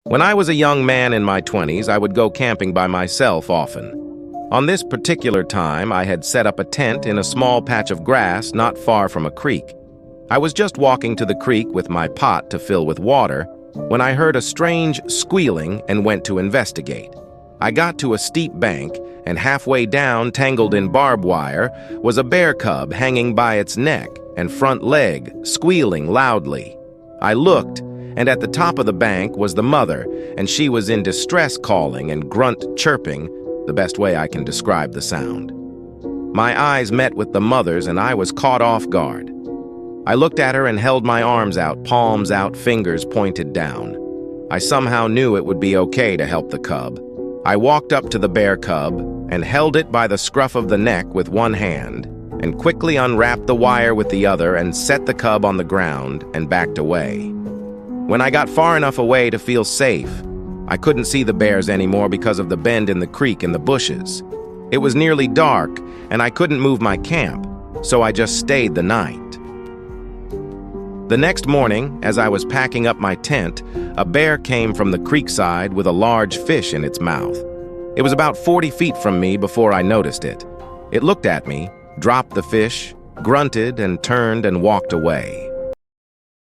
When I was a young man in my 20s, I would go camping by myself often. On this particular time, I had set up a tent in a small patch of grass not far from a creek. I was just walking to the creek with my pot to fill with water when I heard a strange squealing and went to investigate. I got to a steep bank, and halfway down, tangled in barbed wire, was a bear cub hanging by its neck and front leg, squealing loudly. I looked, and at the top of the bank was the mother, and she was in distress calling and grunt chirping, the best way I can describe the sound. My eyes met with the mother's, and I was caught off guard. I looked at her and held my arms out, palms out, fingers pointed down. I somehow knew it would be okay to help the cub. I walked up to the bear cub and held it by the scruff of the neck with one hand, and quickly unwrapped the wire with the other and set the cub on the ground and backed away. When I got far enough away to feel safe, I couldn't see the bears anymore because of the bend in the creek and the bushes. It was nearly dark, and I couldn't move my camp, so I just stayed the night. The next morning, as I was packing up my tent, a bear came from the creekside with a large fish in its mouth. It was about 40 feet from me before I noticed it. It looked at me, dropped the fish, grunted, and turned and walked away.